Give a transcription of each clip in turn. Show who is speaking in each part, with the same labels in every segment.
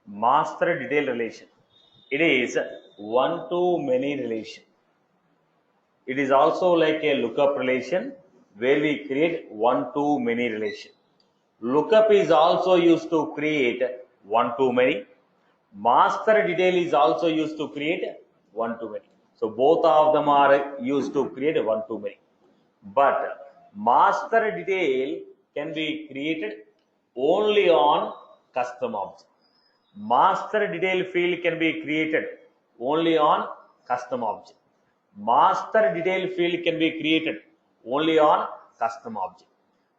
Speaker 1: master detail relation. It is one-to-many relation. It is also like a lookup relation where we create one-to-many relation. Lookup is also used to create one-to-many. Master detail is also used to create one-to-many. So both of them are used to create one-to-many. But master detail can be created only on custom object. Master detail field can be created only on custom object. Master detail field can be created only on custom object.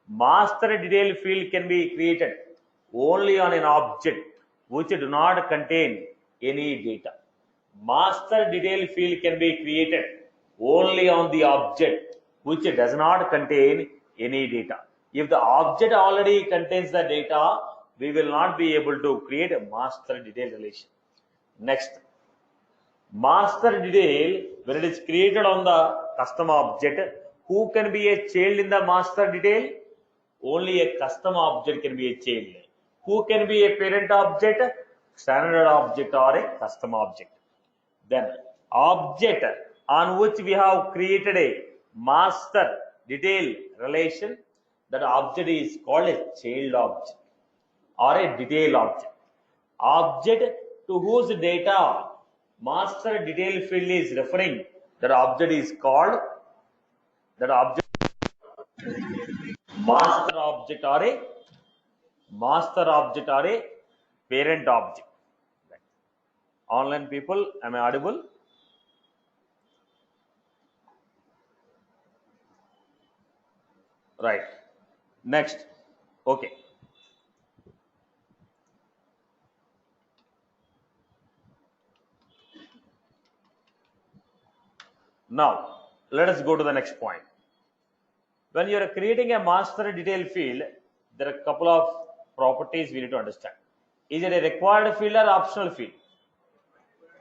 Speaker 1: Master detail field can be created only on an object which do not contain any data. Master detail field can be created only on the object which does not contain any data. If the object already contains the data, we will not be able to create a master detail relation. Next, master detail, when it is created on the custom object, who can be a child in the master detail? Only a custom object can be a child. Who can be a parent object? Standard object or a custom object. Then object on which we have created a master detail relation, that object is called a child object or a detail object. Object to whose data master detail field is referring, that object is called, that object master object or a parent object. Online people, am I audible? Right. Next. Okay. Now, let us go to the next point. When you are creating a master detail field, there are a couple of properties we need to understand. Is it a required field or optional field?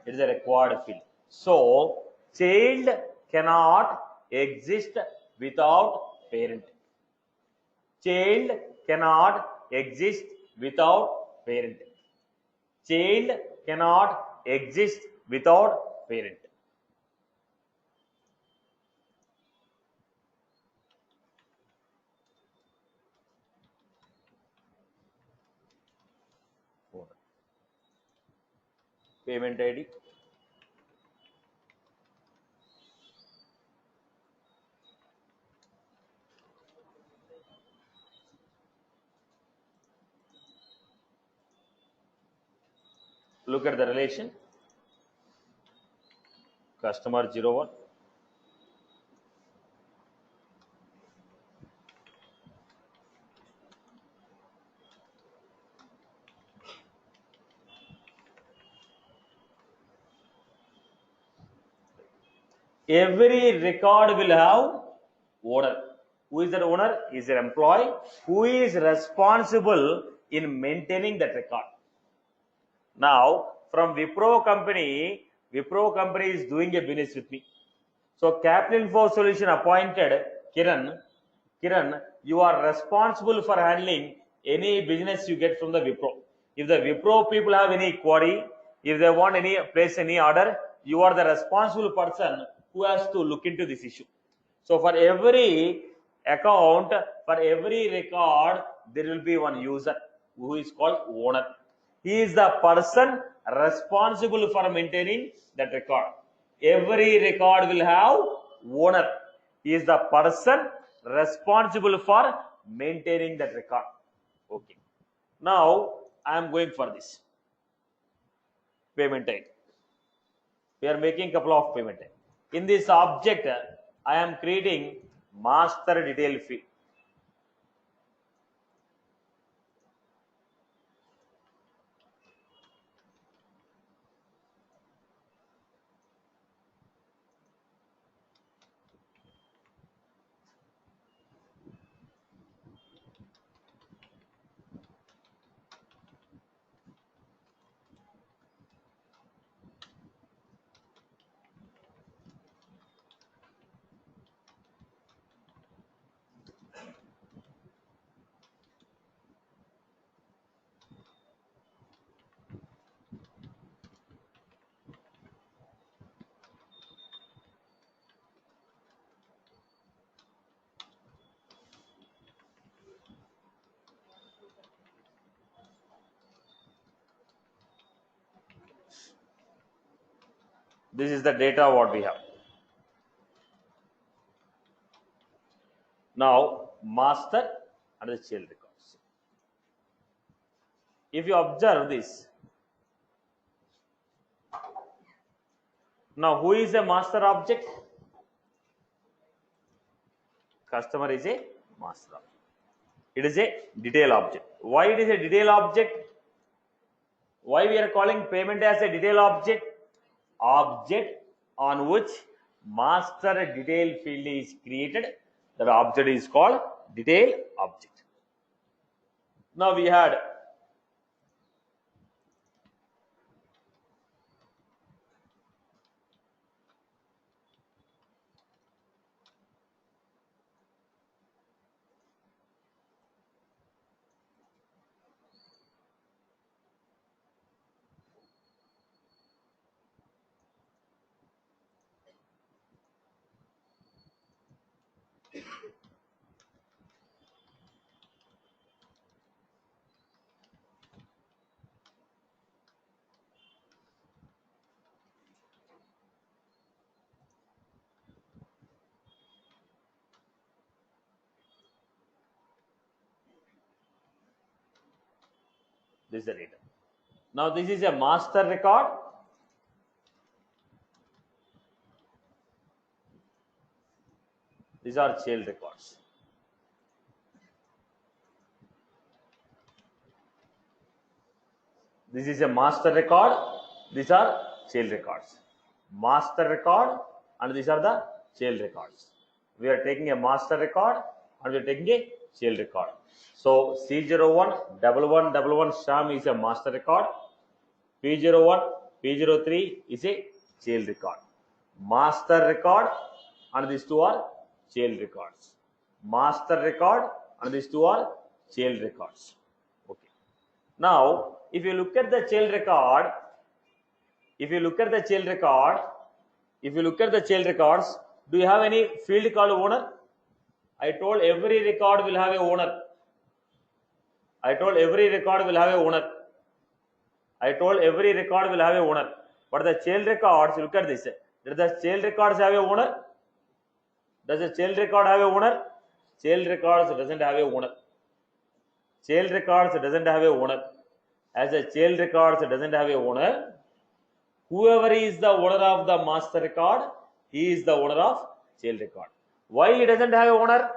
Speaker 1: It is a required field. So, child cannot exist without parent. Child cannot exist without parent. Child cannot exist without parent. Payment ID. Look at the relation. Customer 01. Every record will have owner. Who is the owner? Is an employee who is responsible in maintaining that record. Now, from Wipro company is doing a business with me. So, Capital Info Solution appointed Kiran. Kiran, you are responsible for handling any business you get from the Wipro. If the Wipro people have any query, if they want any place any order, you are the responsible person who has to look into this issue. So for every account, for every record, there will be one user who is called owner. He is the person responsible for maintaining that record. Every record will have owner. He is the person responsible for maintaining that record. Okay. Now I am going for this payment type. We are making couple of payment type. In this object, I am creating master detail field. This is the data what we have. Now master and the child records. If you observe this, now who is a master object? Customer is a master object. It is a detail object. Why it is a detail object? Why we are calling payment as a detail object? Object on which master detail field is created. That object is called detail object. Now we had this is the data. Now this is a master record. These are child records. This is a master record. These are child records. Master record and these are the child records. We are taking a master record and we are taking a child record. So C011111 Sham is a master record. P01 P03 is a child record. Master record and these two are child records. Master record and these two are child records. Okay. Now, if you look at the child record, if you look at the child records, do you have any field called owner? I told every record will have a owner. But the child records, look at this. Does the child records have a owner? Does the child record have a owner? Child records doesn't have a owner. As a child records doesn't have a owner, whoever is the owner of the master record, he is the owner of child record. Why he doesn't have a owner?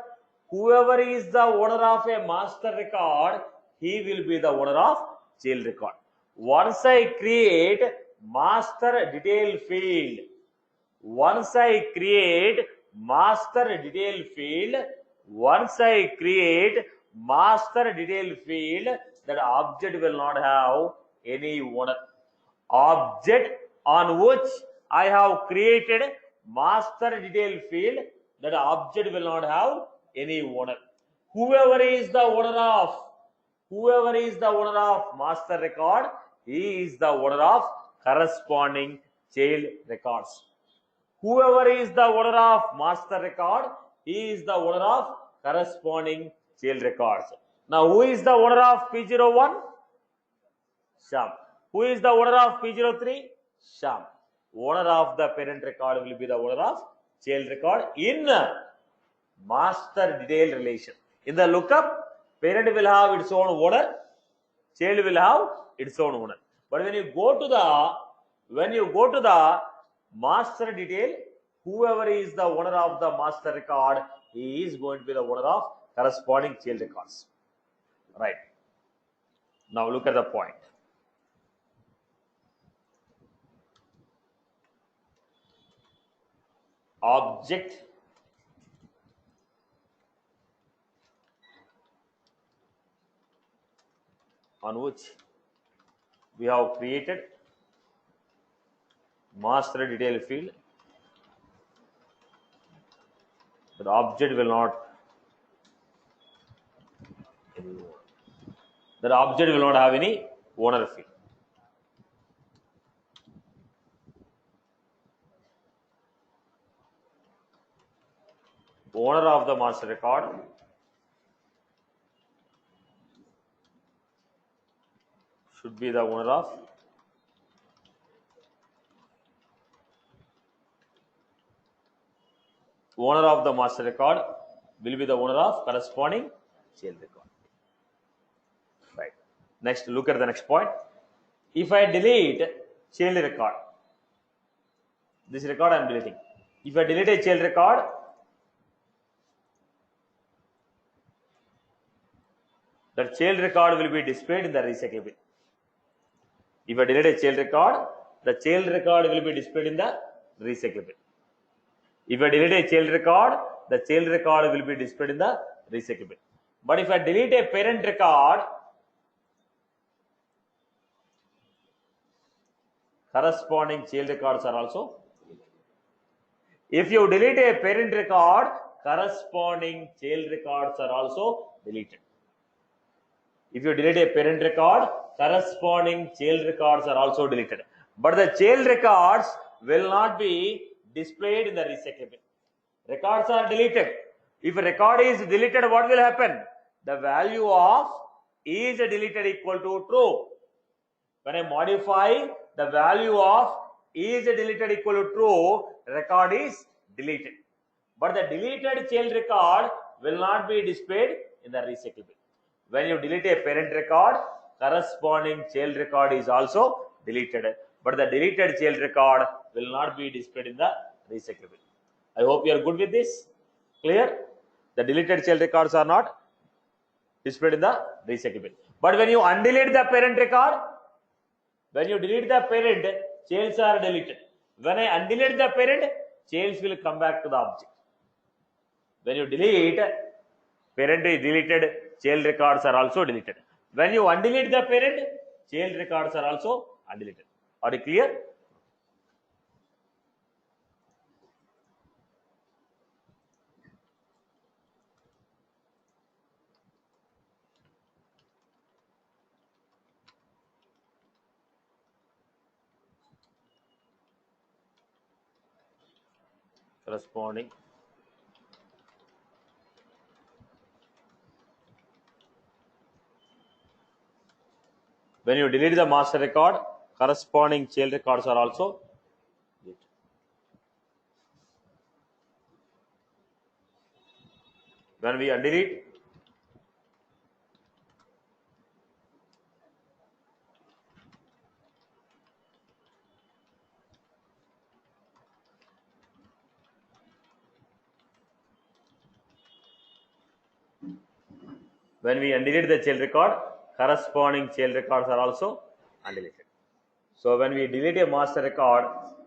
Speaker 1: Whoever is the owner of a master record, he will be the owner of child record. Once I create master detail field, that object will not have any owner. Object on which I have created master detail field, that object will not have any owner. Whoever is the owner of master record, he is the owner of corresponding child records. Whoever is the owner of master record, he is the owner of corresponding child records. Now, who is the owner of P01? Sham. Who is the owner of P03? Sham. Owner of the parent record will be the owner of child record in master detail relation. In the lookup, parent will have its own owner, child will have its own owner. But when you go to the master detail, whoever is the owner of the master record, he is going to be the owner of corresponding child records. Right. Now look at the point. Object on which we have created master detail field, but object will not have any owner field. Owner of the master record should be the owner of owner of the master record will be the owner of corresponding child record. Right. Next, look at the next point. If I delete child record, this record I am deleting. If I delete a child record, that child record will be displayed in the recycle bin. If I delete a child record, the child record will be displayed in the recycle bin. If I delete a child record, the child record will be displayed in the recycle bin. But if I delete a parent record, corresponding child records are also deleted. If you delete a parent record, corresponding child records are also deleted. If you delete a parent record, corresponding child records are also deleted. But the child records will not be displayed in the recycle bin. Records are deleted. If a record is deleted, what will happen? The value of is deleted equal to true. When I modify the value of is deleted equal to true, record is deleted. But the deleted child record will not be displayed in the recycle bin. When you delete a parent record, corresponding child record is also deleted. But the deleted child record will not be displayed in the recycle bin. I hope you are good with this. Clear? The deleted child records are not displayed in the recycle bin. But when you undelete the parent record, when you delete the parent, childs are deleted. When I undelete the parent, childs will come back to the object. When you delete, parent is deleted, child records are also deleted. When you undelete the parent, child records are also undeleted. Are you clear? Corresponding when you delete the master record, corresponding child records are also deleted. When we undelete, the child record, corresponding child records are also undeleted. So when we delete a master record,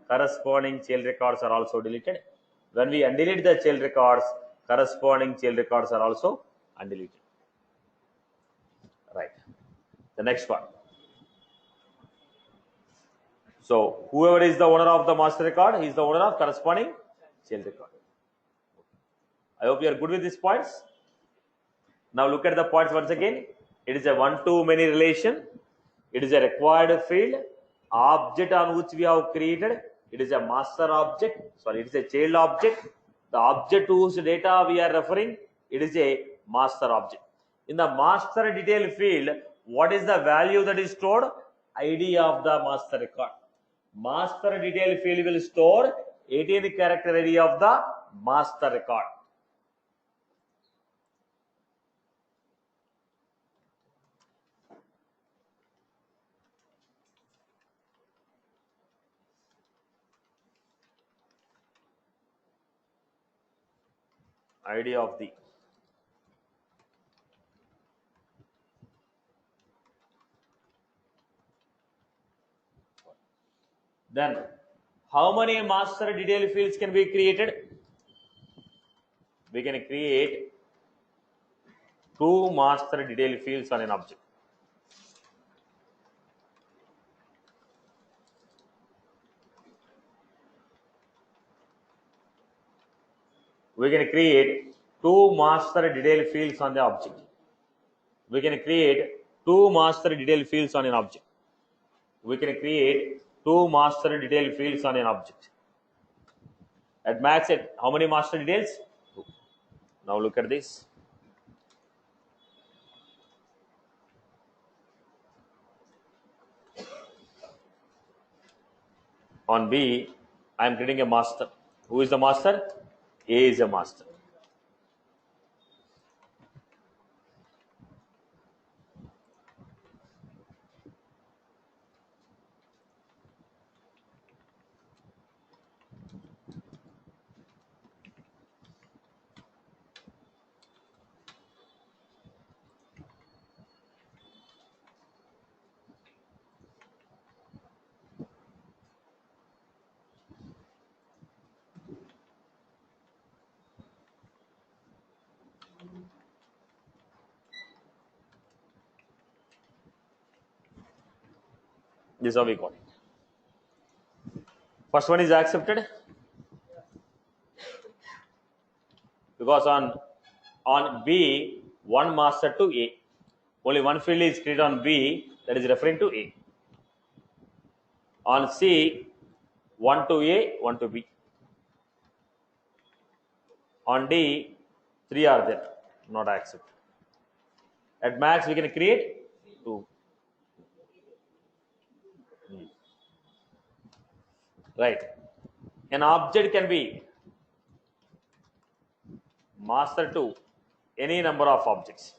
Speaker 1: corresponding child records are also deleted. When we undelete the child records, corresponding child records are also undeleted. Right. The next one. So whoever is the owner of the master record, he is the owner of corresponding child record. I hope you are good with these points. Now look at the points once again. It is a one-to-many relation. It is a required field. Object on which we have created. It is a master object. Sorry, it is a child object. The object to whose data we are referring, it is a master object. In the master detail field, what is the value that is stored? ID of the master record. Master detail field will store 18 character ID of the master record. ID of the then how many master detail fields can be created? We can create 2 master detail fields on an object. We can create 2 master detail fields on the object. We can create 2 master detail fields on an object. We can create 2 master detail fields on an object. At max, how many master details? 2. Now look at this. On B, I am creating a master. Who is the master? A is a master. This is how we got it. First one is accepted because on B, one master to A. Only one field is created on B, that is referring to A. On C, one to A, one to B. On D, three are there, not accepted. At max, we can create two. Right. An object can be master to any number of objects.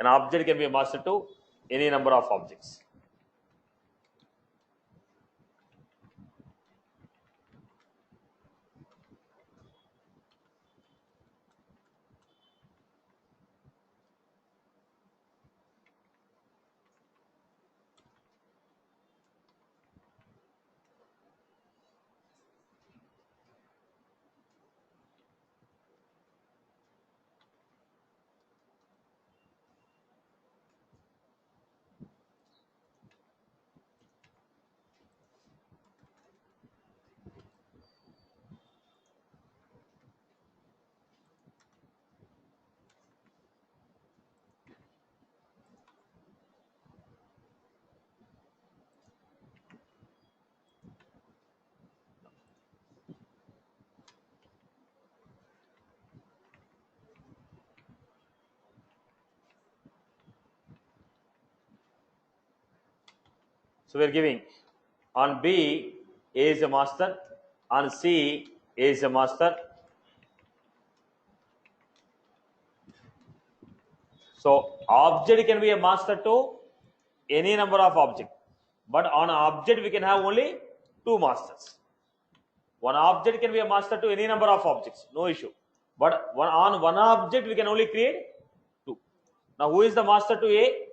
Speaker 1: An object can be a master to any number of objects. So we are giving on B, A is a master. On C, A is a master. So object can be a master to any number of objects. But on object, we can have only two masters. One object can be a master to any number of objects, no issue. But on one object, we can only create two. Now, who is the master to A?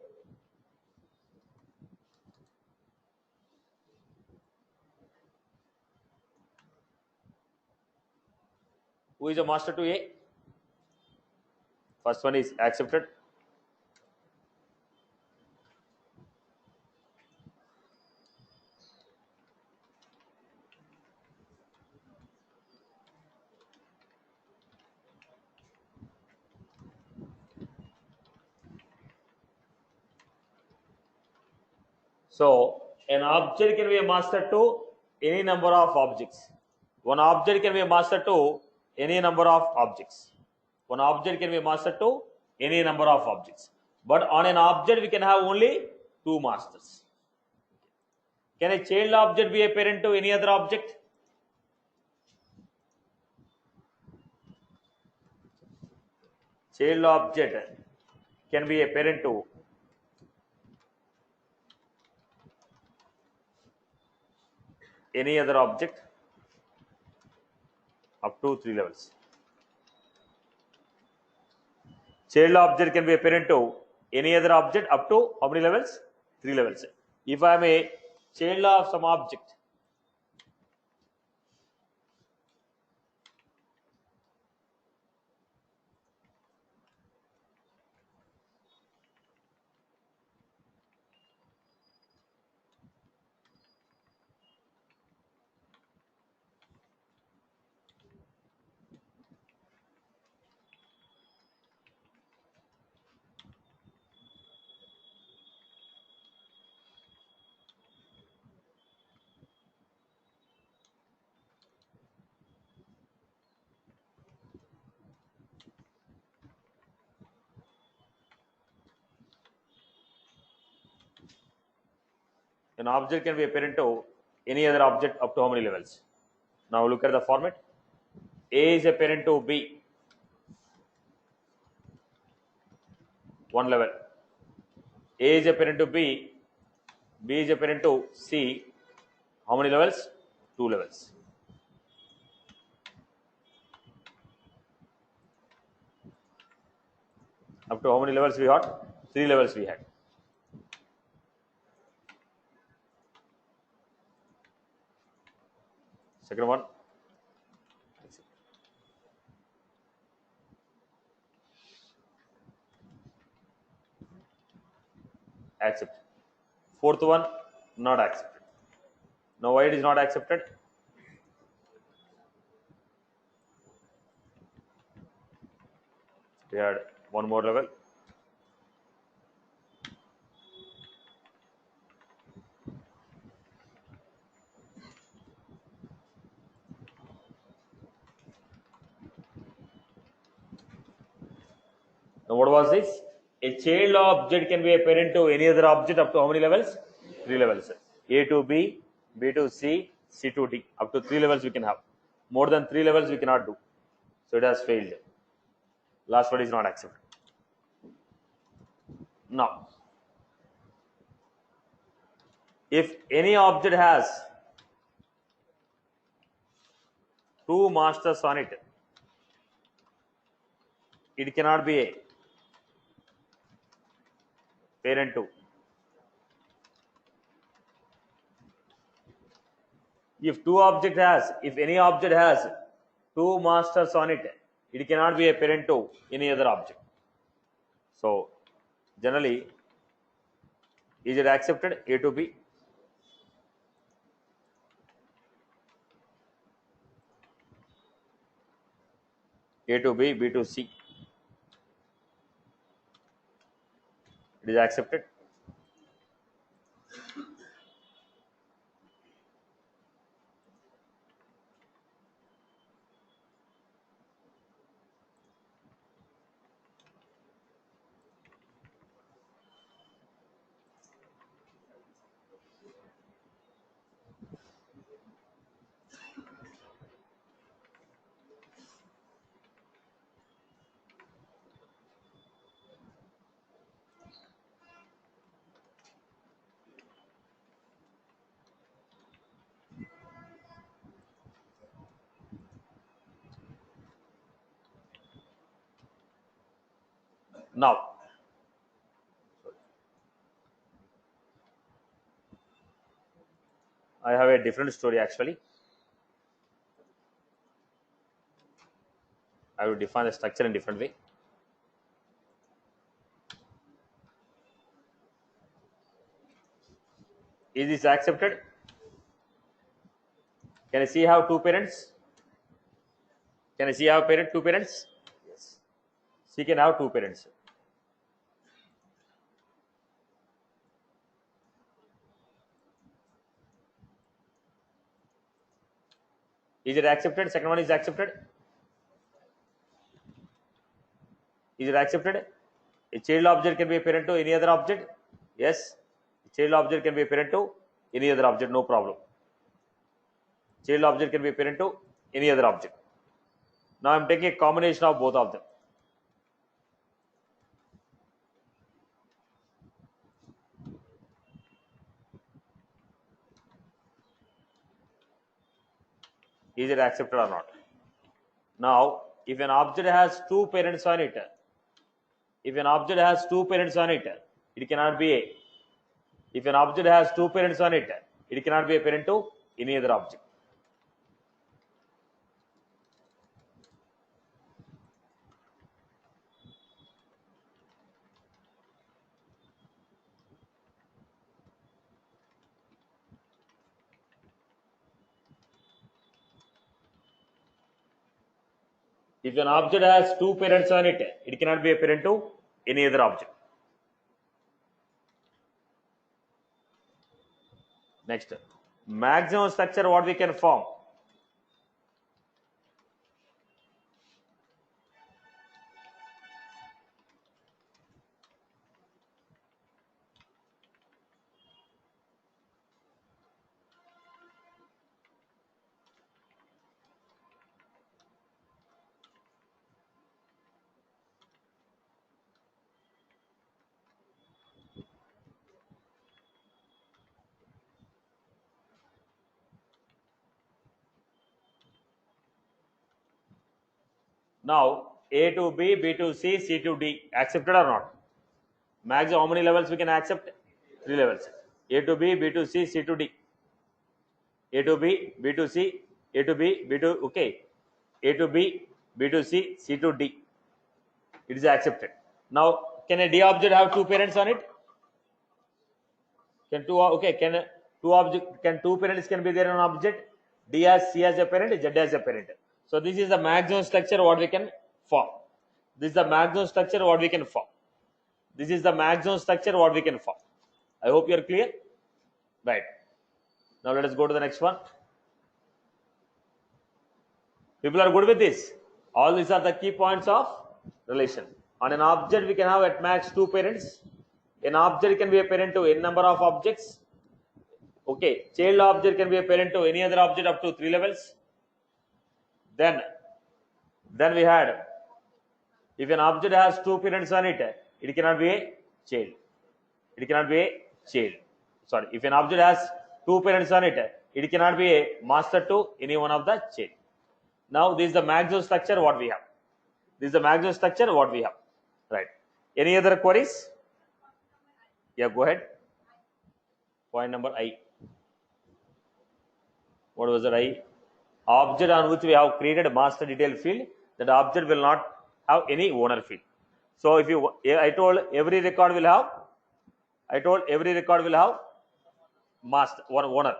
Speaker 1: Who is the master to A? First one is accepted. So, an object can be a master to any number of objects. One object can be a master to any number of objects. One object can be a master to any number of objects. But on an object, we can have only two masters. Can a child object be a parent to any other object? Child object can be a parent to any other object up to 3 levels. Child object can be a parent to any other object up to how many levels? 3 levels. If I am a child of some object, an object can be a parent to any other object up to how many levels? Now look at the format. A is a parent to B, one level. A is a parent to B, B is a parent to C. How many levels? Two levels. Up to how many levels we had? Three levels we had. Second one. Accept. Fourth one, not accepted. Now why it is not accepted? We had one more level. Now what was this? A child object can be a parent to any other object up to how many levels? Three levels. A to B, B to C, C to D. Up to three levels we can have. More than three levels we cannot do. So it has failed. Last one is not accepted. Now, if any object has two masters on it, it cannot be a parent to. If any object has two masters on it, it cannot be a parent to any other object. So, generally, is it accepted? A to B. A to B, B to C. It is accepted. Now, I have a different story actually. I will define the structure in a different way. Is this accepted? Can I see have two parents? Can I see have two parents? Yes. C can have two parents. Is it accepted? Second one is accepted. Is it accepted? A child object can be a parent to any other object? Yes. A child object can be a parent to any other object, no problem. Child object can be a parent to any other object. Now I am taking a combination of both of them. Is it accepted or not? Now, if an object has two parents on it, it cannot be a. If an object has two parents on it, it cannot be a parent to any other object. If an object has two parents on it, it cannot be a parent to any other object. Next, maximum structure what we can form. Now A to B, B to C, C to D, accepted or not? Maximum how many levels we can accept? 3 levels. A to B, B to C, C to D. A to B, B to C, A to B, B to okay. A to B, B to C, C to D. It is accepted. Now, can a D object have two parents on it? Can two okay? Can two parents can be there on object? D as C as a parent, Z as a parent. So this is the maximum structure what we can form. This is the maximum structure what we can form. This is the maximum structure what we can form. I hope you are clear. Right. Now let us go to the next one. People are good with this. All these are the key points of relation. On an object, we can have at max two parents. An object can be a parent to n number of objects. Okay, child object can be a parent to any other object up to 3 levels. Then we had, if an object has two parents on it, it cannot be a child. It cannot be a child. Sorry, if an object has two parents on it, it cannot be a master to any one of the child. Now this is the maximum structure what we have. This is the maximum structure what we have. Right. Any other queries? Yeah, go ahead. Point number I. What was it I? Object on which we have created a master detail field, that object will not have any owner field. So if you, I told every record will have master or owner.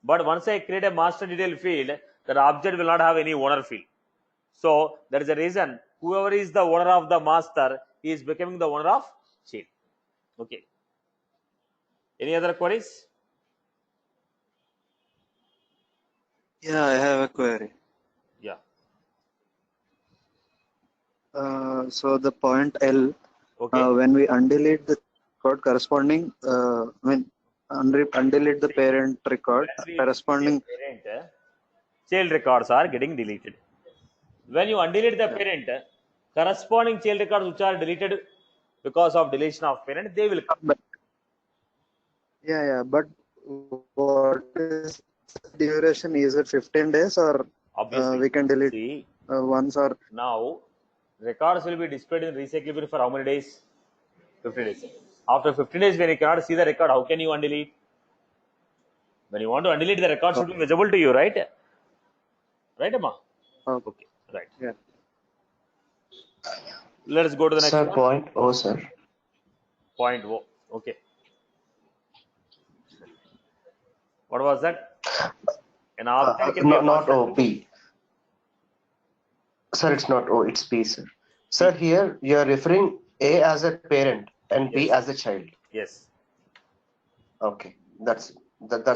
Speaker 1: But once I create a master detail field, that object will not have any owner field. So there is a reason whoever is the owner of the master is becoming the owner of child. Okay. Any other queries?
Speaker 2: Yeah, I have a query.
Speaker 1: Yeah.
Speaker 2: So the point L,
Speaker 1: Okay.
Speaker 2: when we undelete the record corresponding, undelete the parent record corresponding.
Speaker 1: Parent, child records are getting deleted. When you undelete the parent, corresponding child records which are deleted because of deletion of parent, they will come.
Speaker 2: But, but what is the duration? Is it 15 days or
Speaker 1: Obviously,
Speaker 2: we can delete
Speaker 1: see,
Speaker 2: once or?
Speaker 1: now records will be displayed in recycle bin for how many days? 15 days. After 15 days, when you cannot see the record, how can you undelete? When you want to undelete, the record should be visible to you, right? Right, Amma? Okay, right.
Speaker 2: Yeah.
Speaker 1: Let us go to the next
Speaker 3: Sir,
Speaker 1: one.
Speaker 3: point O, sir.
Speaker 1: Point O. Okay. What was that? An object can be a
Speaker 3: Not
Speaker 1: master.
Speaker 3: O, P. Sir, it's not O, it's P, sir. Sir, here you are referring A as a parent and B
Speaker 1: Yes.
Speaker 3: as a child.
Speaker 1: Yes.
Speaker 3: Okay, that's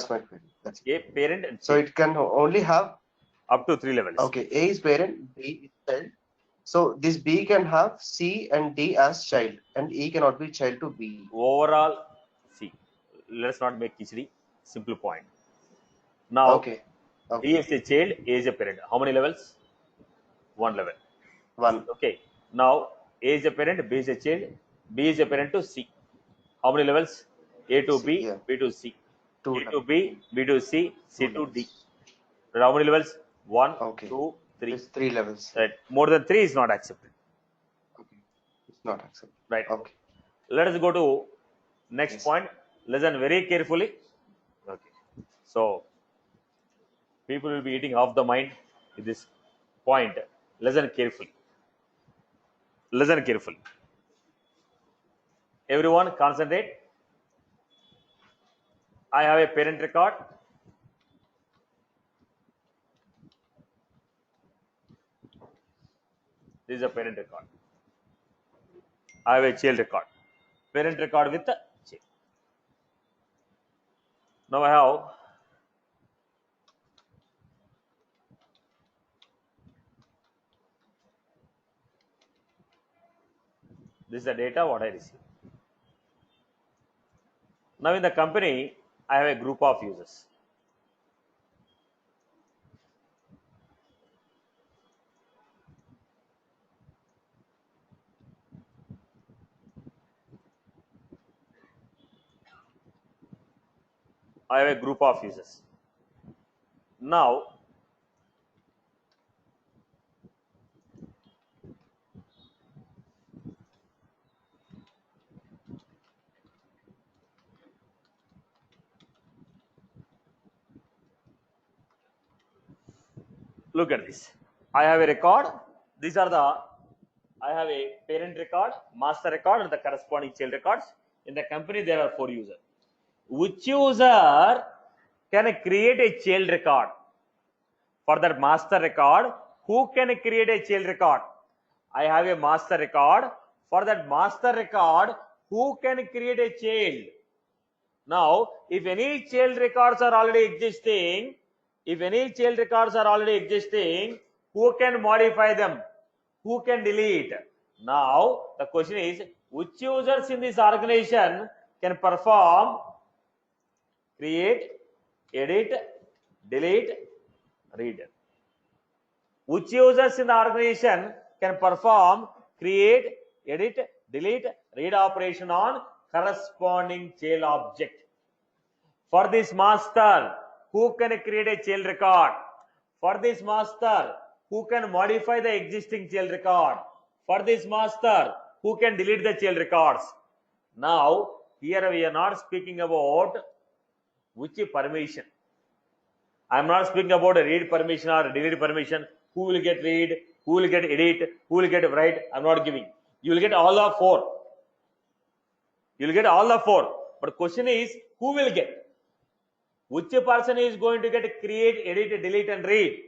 Speaker 3: my query. That's
Speaker 1: A parent and
Speaker 3: so
Speaker 1: child.
Speaker 3: it can only have
Speaker 1: Up to 3 levels.
Speaker 3: okay. A is parent, B is child. So this B can have C and D as child, and E cannot be child to B.
Speaker 1: Overall, see, let's not make khichdi. Simple point. Now,
Speaker 3: Okay.
Speaker 1: D is a child, A is a parent. How many levels? 1 level.
Speaker 3: One.
Speaker 1: Okay. Now, A is a parent, B is a child, B is a parent to C. How many levels? A to
Speaker 3: C,
Speaker 1: B,
Speaker 3: yeah.
Speaker 1: B to C.
Speaker 3: Two
Speaker 1: A to
Speaker 3: levels.
Speaker 1: B, B to C, C
Speaker 3: Two
Speaker 1: to D.
Speaker 3: levels.
Speaker 1: How many levels? 1,
Speaker 3: Okay.
Speaker 1: 2, 3.
Speaker 3: It's 3 levels.
Speaker 1: Right. More than 3 is not accepted.
Speaker 3: Okay. It's not accepted.
Speaker 1: Right.
Speaker 3: Okay.
Speaker 1: Let us go to next
Speaker 3: Yes.
Speaker 1: point. Listen very carefully. Okay. So, people will be eating off the mind with this point. Listen carefully. Listen carefully. Everyone concentrate. I have a parent record. This is a parent record. I have a child record. Parent record with the child. Now I have this is the data what I received. Now in the company, I have a group of users. I have a group of users. Now, Look at this. I have a record. These are the, I have a parent record, master record, and the corresponding child records. In the company, there are 4 users. Which user can create a child record? For that master record, who can create a child record? I have a master record. For that master record, who can create a child? Now, if any child records are already existing, who can modify them? Who can delete? Now, the question is, which users in this organization can perform create, edit, delete, read? Which users in the organization can perform create, edit, delete, read operation on corresponding child object? For this master, who can create a child record? For this master, who can modify the existing child record? For this master, who can delete the child records? Now, here we are not speaking about which permission. I am not speaking about a read permission or a delete permission. Who will get read? Who will get edit? Who will get write? I am not giving. You will get all the 4. You will get all the 4. But question is, who will get? Which person is going to get create, edit, delete, and read?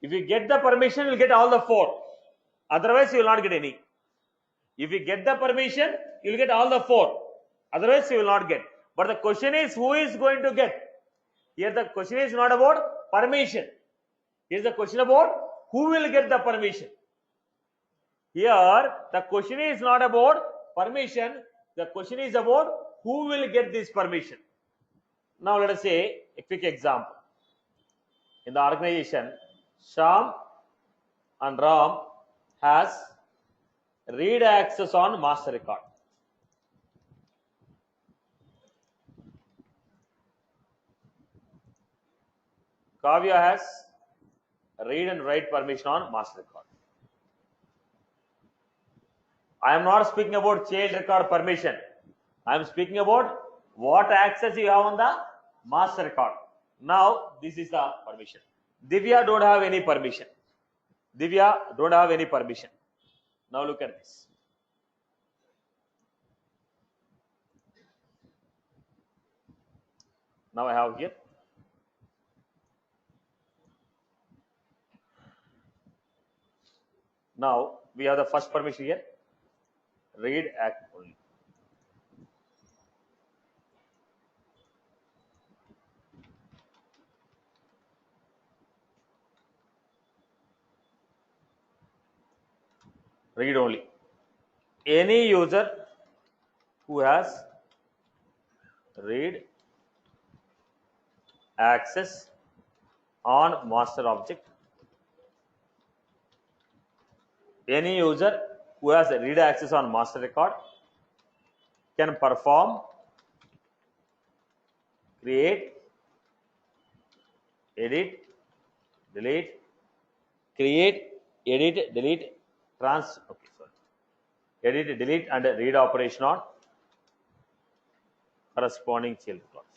Speaker 1: If you get the permission, you will get all the 4. Otherwise, you will not get any. If you get the permission, you will get all the 4. Otherwise, you will not get. But the question is, who is going to get? Here the question is not about permission. Here is the question about who will get the permission. Here the question is not about permission. The question is about who will get this permission. Now let us say a quick example. In the organization, Shyam and Ram has read access on master record. Kavya has read and write permission on master record. I am not speaking about child record permission. I am speaking about what access you have on the master record. Now, this is the permission. Divya don't have any permission. Divya don't have any permission. Now look at this. Now I have here. Now we have the first permission here. Read act only. Read only. Any user who has read access on master object, any user who has read access on master record can perform create, edit, delete, create, edit, delete, edit, delete, and read operation on corresponding child records.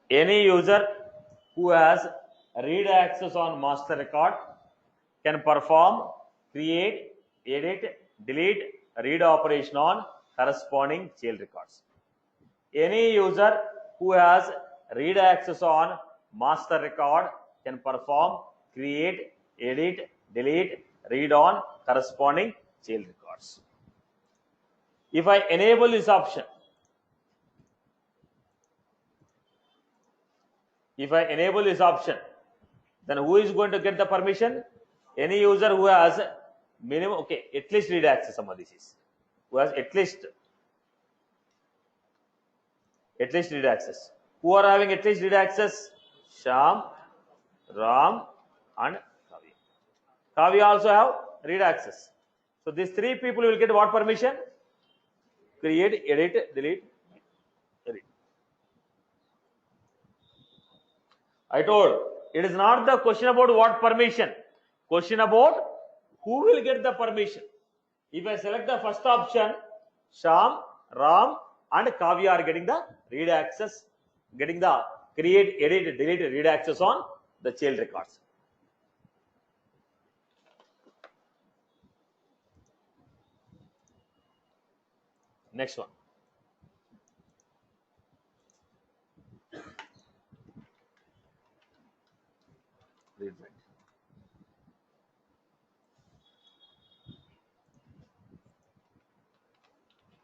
Speaker 1: Any user who has read access on master record can perform create, edit, delete, read operation on corresponding child records. Any user who has read access on master record can perform create, edit, delete, read on corresponding child records. If I enable this option, then who is going to get the permission? Any user who has minimum, at least read access, some of this is, who has at least read access. Who are having at least read access? Shyam, Ram, and Kavya. Kavya also have read access. So these 3 people will get what permission? Create, edit, delete, read. I told it is not the question about what permission. Question about who will get the permission. If I select the first option, Shyam, Ram, and Kavya are getting the read access, getting the create, edit, delete, read access on the child records. Next one. Read write.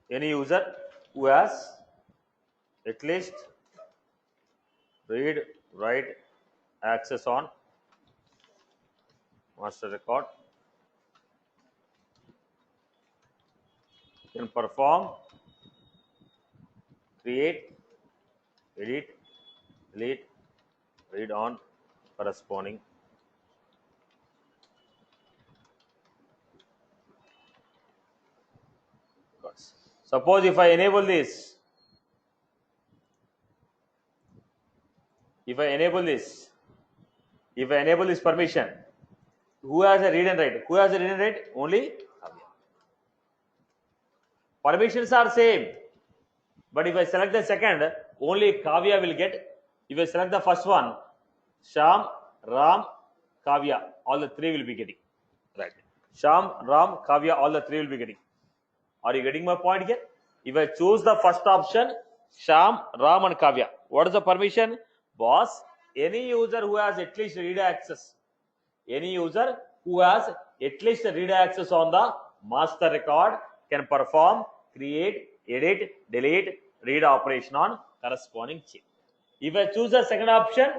Speaker 1: Any user who has at least read, write access on master record can perform, create, edit, delete, read on corresponding records. Suppose if I enable this, if I enable this permission, who has a read and write? Who has a read and write? Only Kavya. Permissions are same, but if I select the second, only Kavya will get. If I select the first one, Sham, Ram, Kavya, all the three will be getting. Right. Sham, Ram, Kavya, all the three will be getting. Are you getting my point here? If I choose the first option, Sham, Ram and Kavya, what is the permission? Boss, any user who has at least read access, any user who has at least read access on the master record can perform, create, edit, delete, read operation on corresponding chip. If I choose the second option,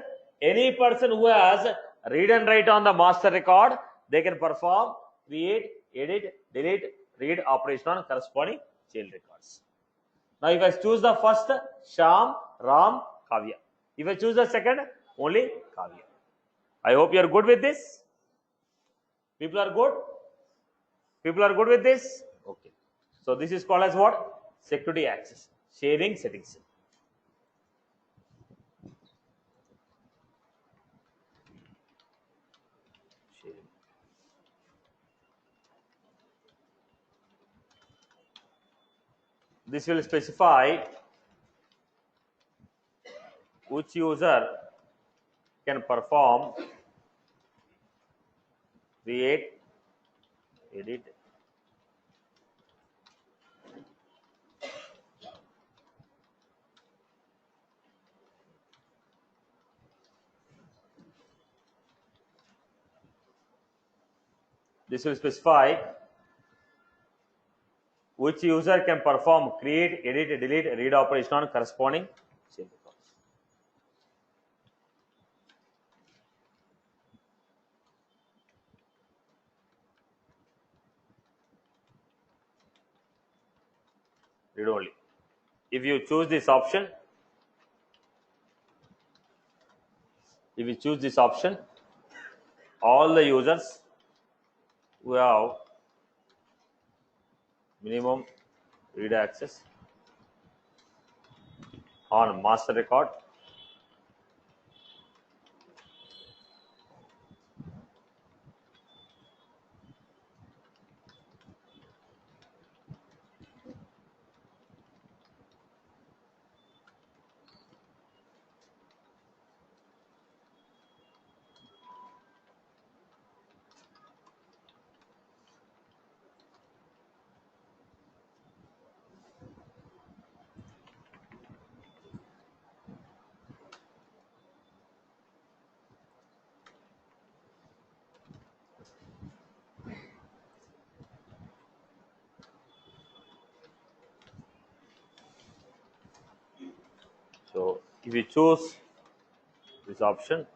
Speaker 1: any person who has read and write on the master record, they can perform, create, edit, delete, read operation on corresponding child records. Now, if I choose the first, Sham, Ram, Kavya. If I choose the second, only Kavya. I hope you are good with this. People are good? People are good with this? Okay. So, this is called as what? Security access, sharing settings. Sharing. This will specify which user can perform, create, edit, this will specify which user can perform, create, edit, delete, read operation on corresponding child records. Read only. If you choose this option, all the users who have minimum read access on master record So, if you choose this option,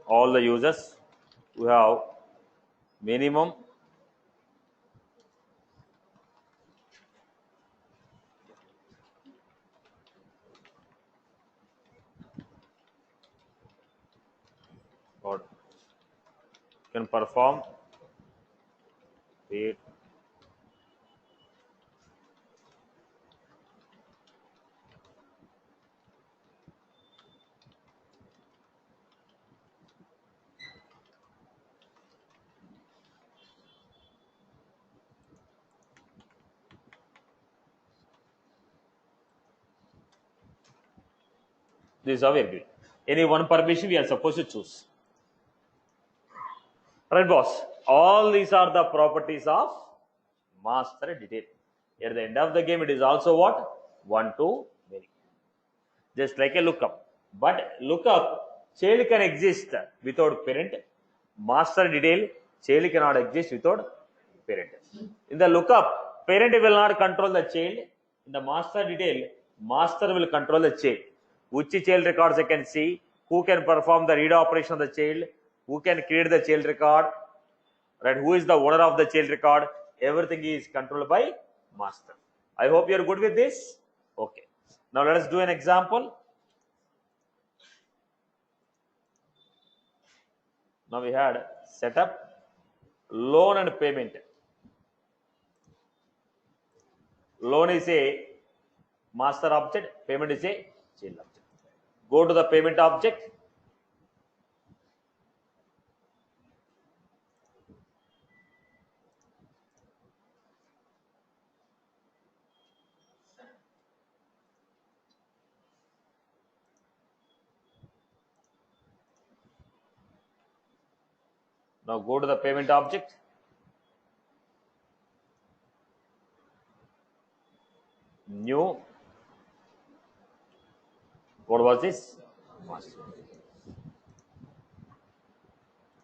Speaker 1: all the users who have minimum or can perform, create, This is how we agree. Any one permission we are supposed to choose. Right, boss? All these are the properties of master detail. At the end of the game, it is also what? One to many. Just like a lookup. But lookup, child can exist without parent. Master detail, child cannot exist without parent. In the lookup, parent will not control the child. In the master detail, master will control the child. Which child records I can see, who can perform the read operation of the child, who can create the child record, right? Who is the owner of the child record? Everything is controlled by master. I hope you are good with this. Okay. Now let us do an example. Now we had setup, loan and payment. Loan is a master object, payment is a child object. Go to the payment object. Now go to the payment object. New. What was this? Master.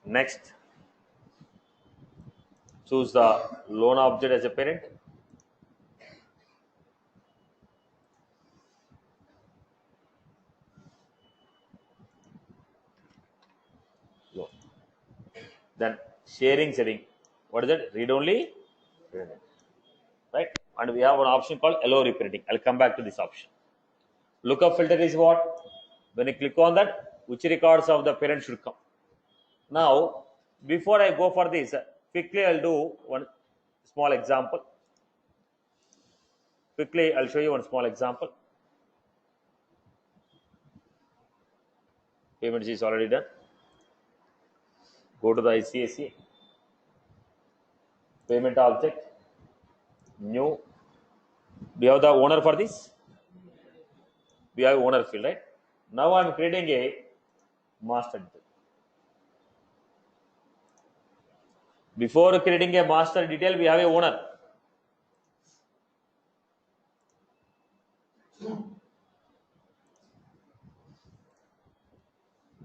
Speaker 1: Next. Choose the loan object as a parent. Loan. Then sharing setting. What is it? Read only. Right? And we have one option called allow reprinting. I'll come back to this option. Lookup filter is what? When you click on that, which records of the parent should come. Now, before I go for this, quickly I'll do one small example. Quickly, I'll show you one small example. Payments is already done. Go to the ICAC. Payment object. New. Do you have the owner for this? We have owner field, right? Now I'm creating a master detail. Before creating a master detail, we have a owner.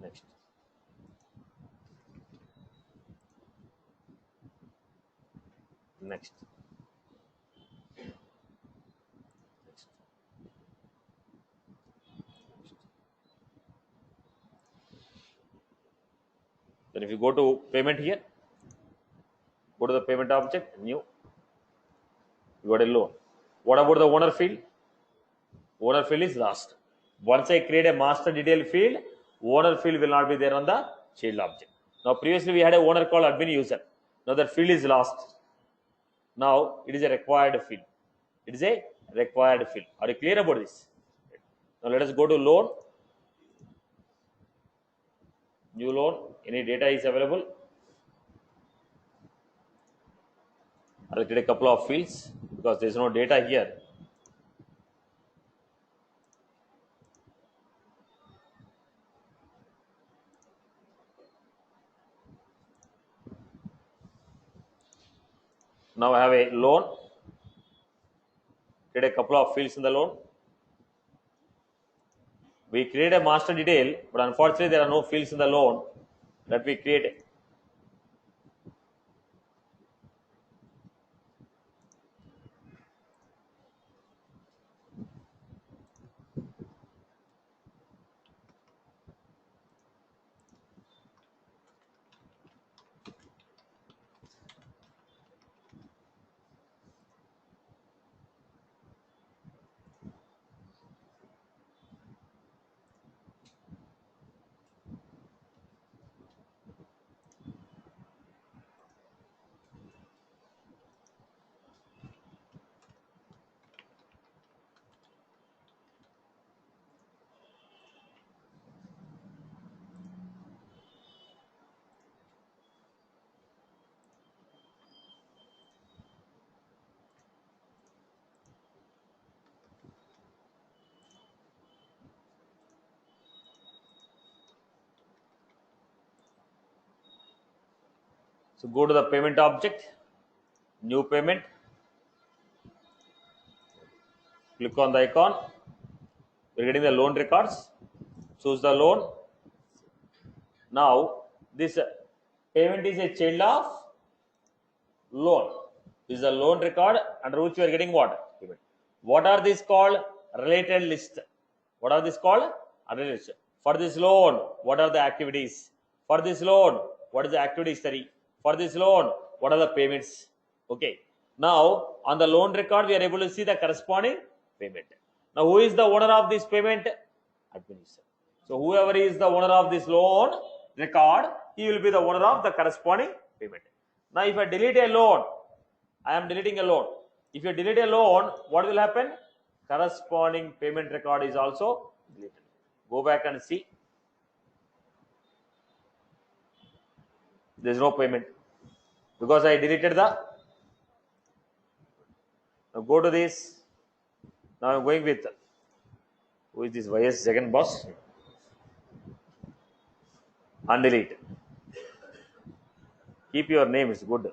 Speaker 1: Next. Next. Next. Then if you go to payment here, go to the payment object, new. You got a loan. What about the owner field? Owner field is last. Once I create a master detail field, owner field will not be there on the child object. Now previously we had a owner called admin user. Now that field is lost. Now it is a required field. It is a required field. Are you clear about this? Now let us go to loan. New loan. Any data is available. I'll create a couple of fields because there is no data here. Now I have a loan. Create a couple of fields in the loan. We create a master detail, but unfortunately there are no fields in the loan that we created. So go to the payment object, new payment, click on the icon. We're getting the loan records. Choose the loan. Now this payment is a child of loan. This is a loan record under which we are getting what? Payment. What are these called? Related list. What are these called? Related list. For this loan, what are the activities? For this loan, what is the activity history? For this loan, what are the payments? Okay. Now on the loan record, we are able to see the corresponding payment. Now who is the owner of this payment? Administrator. So whoever is the owner of this loan record, he will be the owner of the corresponding payment. Now if I delete a loan, I am deleting a loan. If you delete a loan, what will happen? Corresponding payment record is also deleted. Go back and see. There is no payment because I deleted the. Now go to this. Now I am going with who is this YS second boss? Undelete. Keep your name, it's good.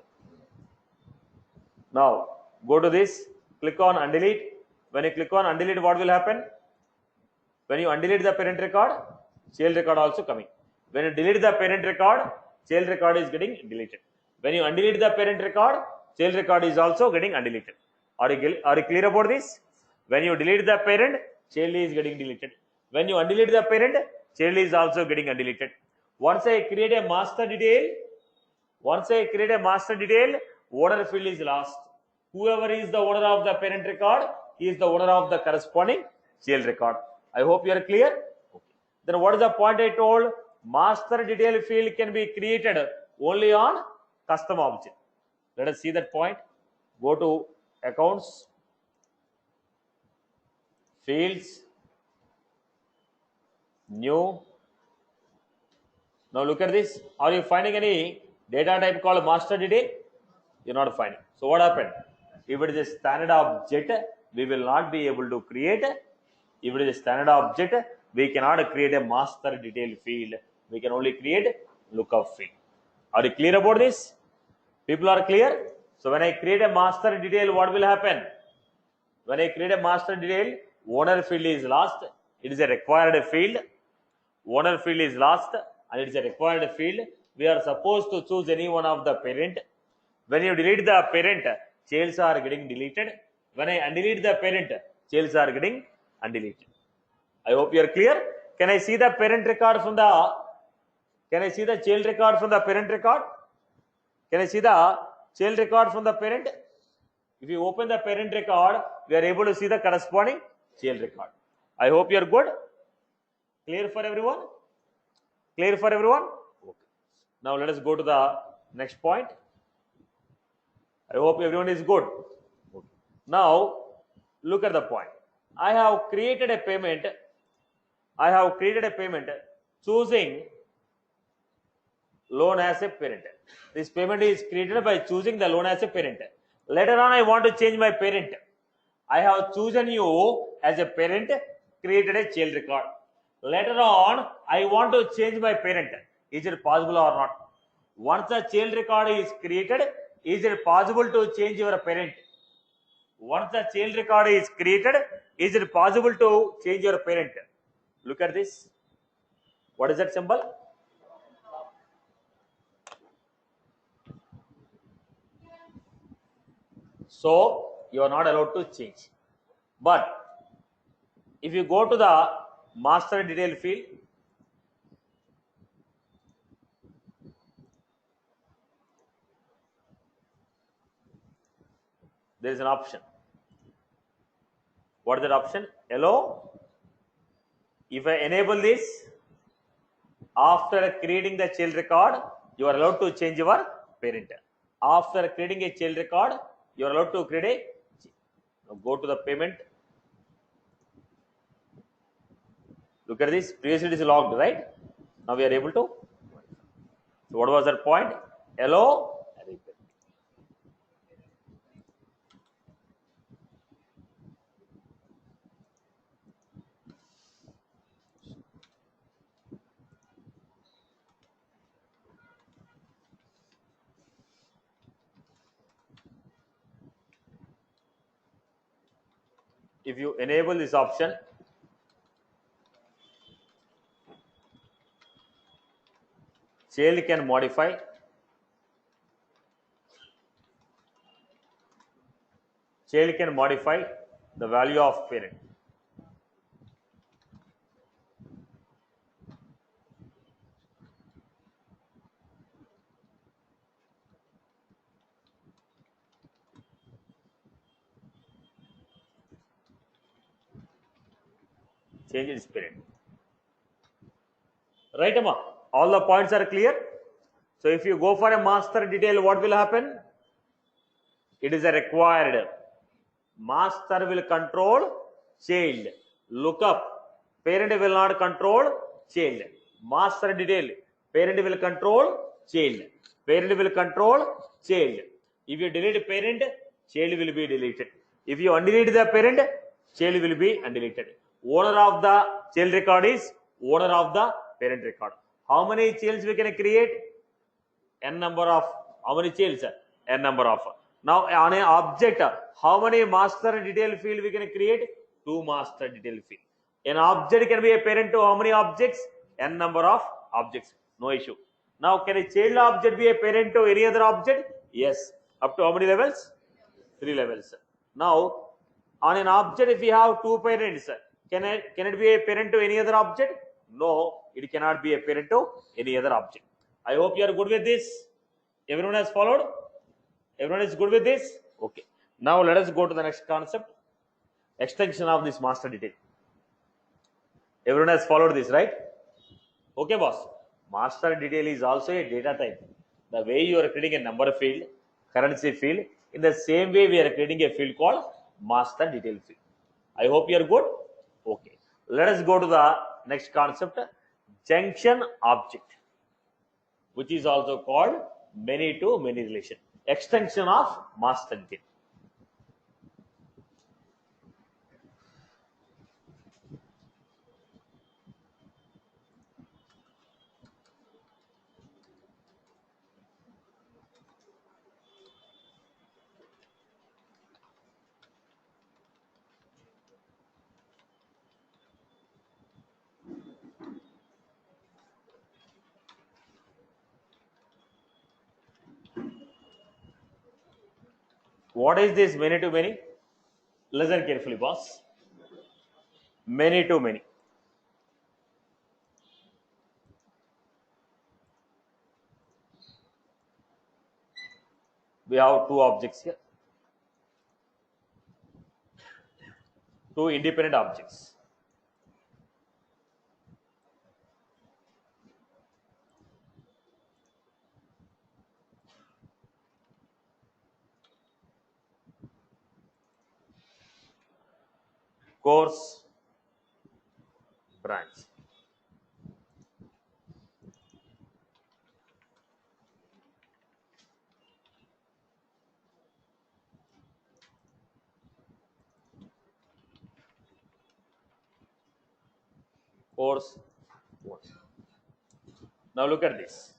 Speaker 1: Now go to this, click on undelete. When you click on undelete, what will happen? When you undelete the parent record, child record also coming. When you delete the parent record, child record is getting deleted. When you undelete the parent record, child record is also getting undeleted. Are you clear about this? When you delete the parent, child is getting deleted. When you undelete the parent, child is also getting undeleted. Once I create a master detail, owner field is lost. Whoever is the owner of the parent record, he is the owner of the corresponding child record. I hope you are clear. Okay. Then what is the point I told? Master detail field can be created only on custom object. Let us see that point. Go to accounts, fields, new. Now look at this. Are you finding any data type called master detail? You're not finding. So what happened? If it is a standard object, we will not be able to create. If it is a standard object, we cannot create a master detail field. We can only create lookup field. Are you clear about this? People are clear? So when I create a master detail, what will happen? When I create a master detail, owner field is lost. It is a required field. Owner field is lost and it is a required field. We are supposed to choose any one of the parent. When you delete the parent, childs are getting deleted. When I undelete the parent, childs are getting undeleted. I hope you are clear. Can I see the parent record from the? Can I see the child record from the parent record? Can I see the child record from the parent? If you open the parent record, we are able to see the corresponding child record. I hope you are good. Clear for everyone? Clear for everyone? Okay. Now let us go to the next point. I hope everyone is good. Okay. Now look at the point. I have created a payment. Choosing loan as a parent. This payment is created by choosing the loan as a parent. Later on, I want to change my parent. I have chosen you as a parent, created a child record. Later on, I want to change my parent. Is it possible or not? Once a child record is created, is it possible to change your parent? Once the child record is created, is it possible to change your parent? Look at this. What is that symbol? So you are not allowed to change. But if you go to the master detail field, there is an option. What is that option? Allow. If I enable this, after creating the child record, you are allowed to change your parent. After creating a child record, you are allowed to create a. Now go to the payment. Look at this. Previously it is logged, right? Now we are able to. So what was that point? Allow. if you enable this option, child can modify the value of parent. Change its parent. Right, Amma? All the points are clear. So if you go for a master detail, what will happen? It is a required. Master will control child. Lookup. Parent will not control child. Master detail. Parent will control child. Parent will control child. If you delete parent, child will be deleted. If you undelete the parent, child will be undeleted. Owner of the child record is owner of the parent record. How many childs we can create? N number of, how many childs? N number of. Now on an object, how many master detail field we can create? 2 master detail field. An object can be a parent to how many objects? N number of objects. No issue. Now can a child object be a parent to any other object? Yes. Up to how many levels? 3 levels. Now on an object, if we have 2 parents, can it be a parent to any other object? No, it cannot be a parent to any other object. I hope you are good with this. Everyone has followed? Everyone is good with this? Okay. Now let us go to the next concept. Extension of this master detail. Everyone has followed this, right? Okay, boss. Master detail is also a data type. The way you are creating a number field, currency field, in the same way we are creating a field called master detail field. I hope you are good. Okay. Let us go to the next concept, junction object, which is also called many to many relation. Extension of master detail. What is this many to many? Listen carefully, boss. Many to many. We have 2 objects here. 2 independent objects. Course, branch. Course. Now look at this.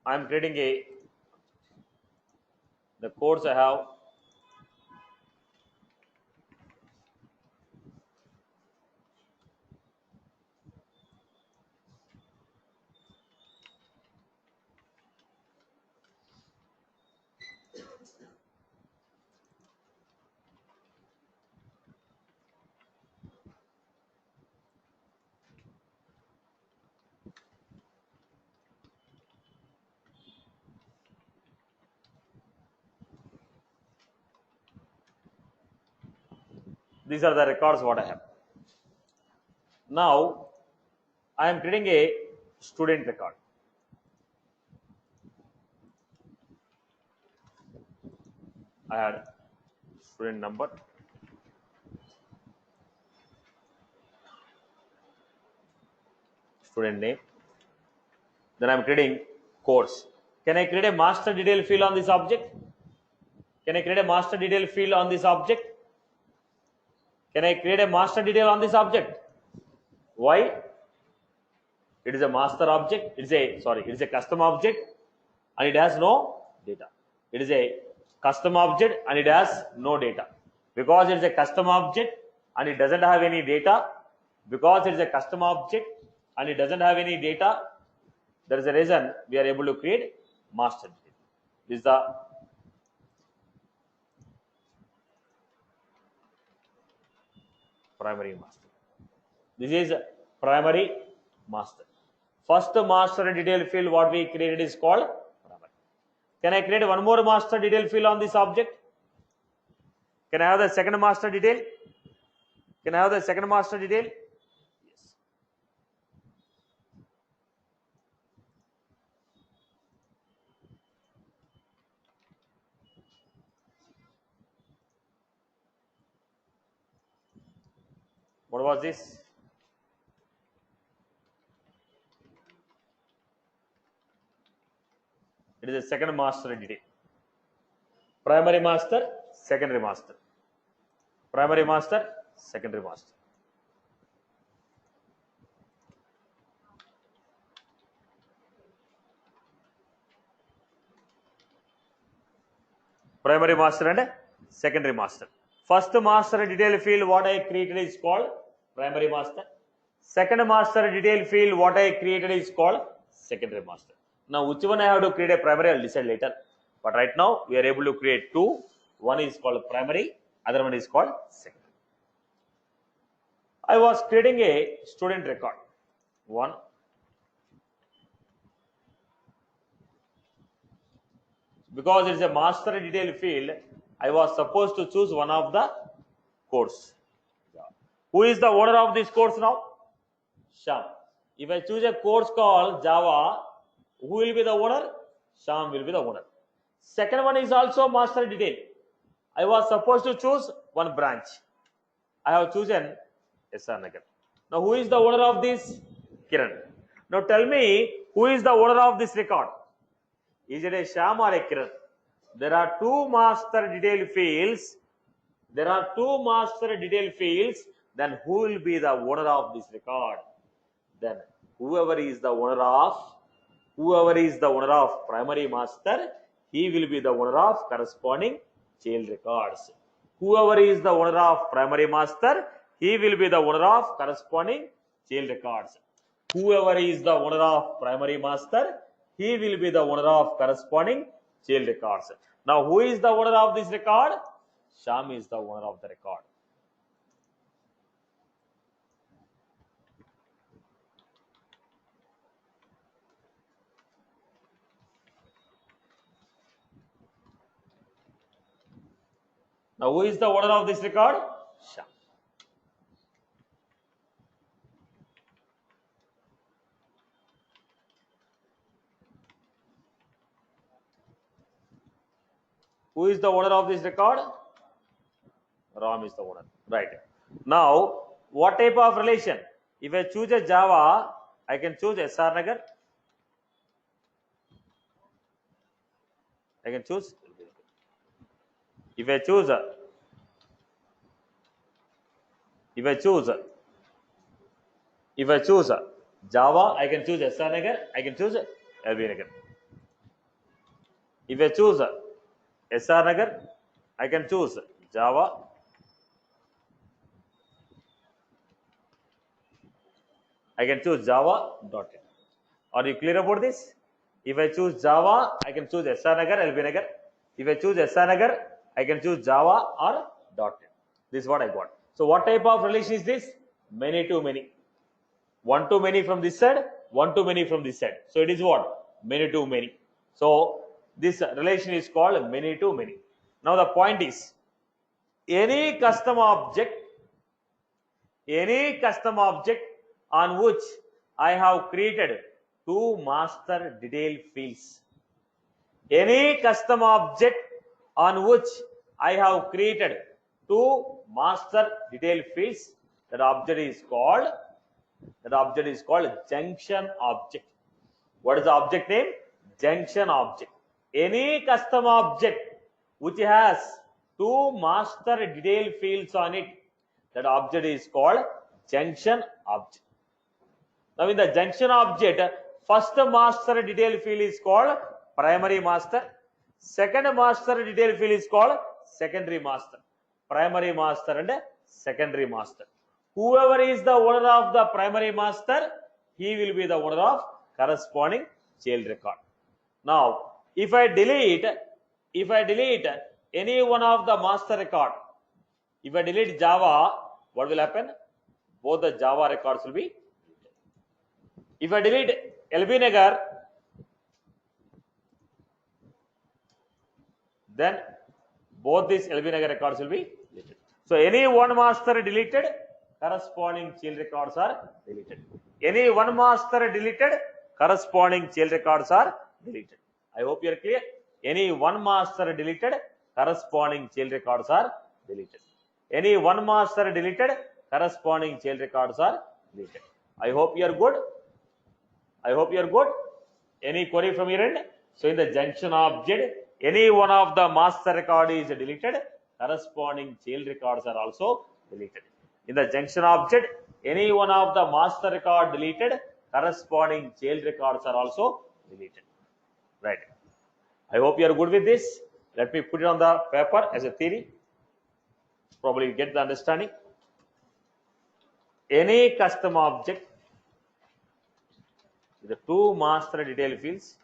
Speaker 1: I am creating the course I have. These are the records what I have. Now I am creating a student record. I had student number, student name. Then I am creating course. Can I create a master detail field on this object? Can I create a master detail field on this object? Can I create a master detail on this object? Why? It is a master object. It is a custom object and it has no data. It is a custom object and it has no data. Because it's a custom object and it doesn't have any data, because it's a custom object and it doesn't have any data, there is a reason we are able to create master detail. This is the primary master. This is primary master. First master detail field what we created is called primary. Can I create one more master detail field on this object? Can I have the second master detail? Can I have the second master detail? Yes. What was this? It is a second master detail. Primary master, secondary master. Primary master, secondary master. Primary master and secondary master. First master detail field what I created is called primary master. Second master detail field what I created is called secondary master. Now which one I have to create a primary, I will decide later. But right now we are able to create two. One is called primary, other one is called secondary. I was creating a student record. One. Because it is a master detail field, I was supposed to choose one of the course. Who is the owner of this course now? Sham. If I choose a course called Java, who will be the owner? Sham will be the owner. Second one is also master detail. I was supposed to choose one branch. I have chosen SR Nagar. Now who is the owner of this? Kiran. Now tell me, who is the owner of this record? Is it a Sham or a Kiran? There are two master detail fields. There are two master detail fields. Then who will be the owner of this record? Then whoever is the owner of primary master, he will be the owner of corresponding child records. Whoever is the owner of primary master, he will be the owner of corresponding child records. Whoever is the owner of primary master, he will be the owner of corresponding child records. Now who is the owner of this record? Sham is the owner of the record. Now who is the owner of this record? Sham. Who is the owner of this record? Ram is the owner. Right. Now, what type of relation? If I choose a Java, I can choose SR Nagar. I can choose. If I choose Java, I can choose SR Nagar. I can choose LB Nagar. If I choose SR Nagar, I can choose Java. I can choose Java.net. Are you clear about this? If I choose Java, I can choose SR Nagar, LB Nagar. If I choose SR Nagar, I can choose Java or .net. This is what I got. So what type of relation is this? Many to many. One to many from this side, one to many from this side. So it is what? Many to many. So this relation is called many to many. Now the point is, any custom object on which I have created two master detail fields. Any custom object on which I have created two master detail fields, that object is called junction object. What is the object name? Junction object. Any custom object which has two master detail fields on it, that object is called junction object. Now in the junction object, first master detail field is called primary master. Second master detail field is called secondary master. primary master and secondary master. Whoever is the owner of the primary master, he will be the owner of corresponding child record. Now, if I delete any one of the master record, if I delete Java, what will happen? Both the Java records will be deleted. If I delete LB Nagar, then both these LB Nagar records will be deleted. So any one master deleted, corresponding child records are deleted. Any one master deleted, corresponding child records are deleted. I hope you are clear. Any one master deleted, corresponding child records are deleted. Any one master deleted, corresponding child records are deleted. I hope you are good. I hope you are good. Any query from your end? So in the junction object, any one of the master record is deleted, corresponding child records are also deleted. In the junction object, any one of the master record deleted, corresponding child records are also deleted. Right. I hope you are good with this. Let me put it on the paper as a theory. Probably you get the understanding. Any custom object with the two master detail fields,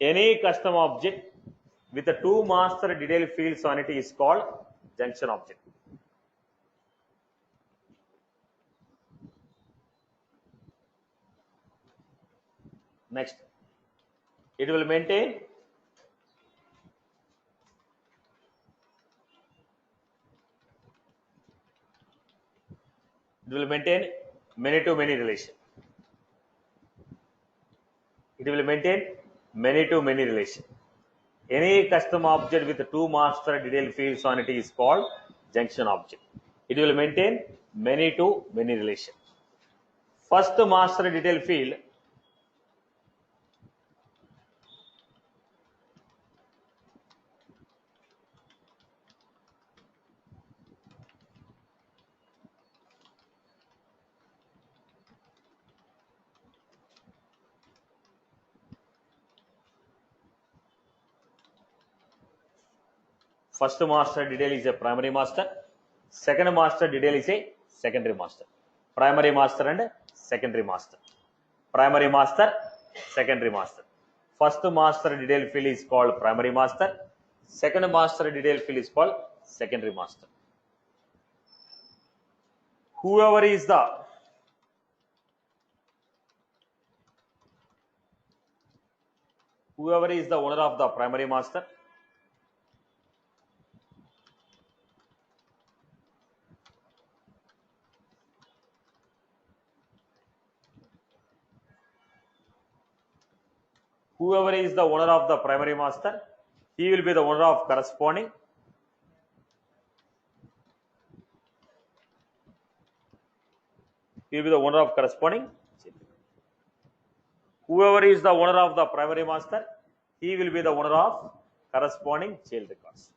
Speaker 1: any custom object with the two master detail fields on it is called junction object. Next, it will maintain many-to-many relation. It will maintain many-to-many relation. Any custom object with two master detail fields on it is called junction object. It will maintain many-to-many relation. First master detail field first master detail is a primary master, second master detail is a secondary master. Primary master and secondary master. Primary master, secondary master. First master detail field is called primary master. Second master detail field is called secondary master. Whoever is the owner of the primary master, whoever is the owner of the primary master, he will be the owner of corresponding Whoever is the owner of the primary master, he will be the owner of corresponding child records.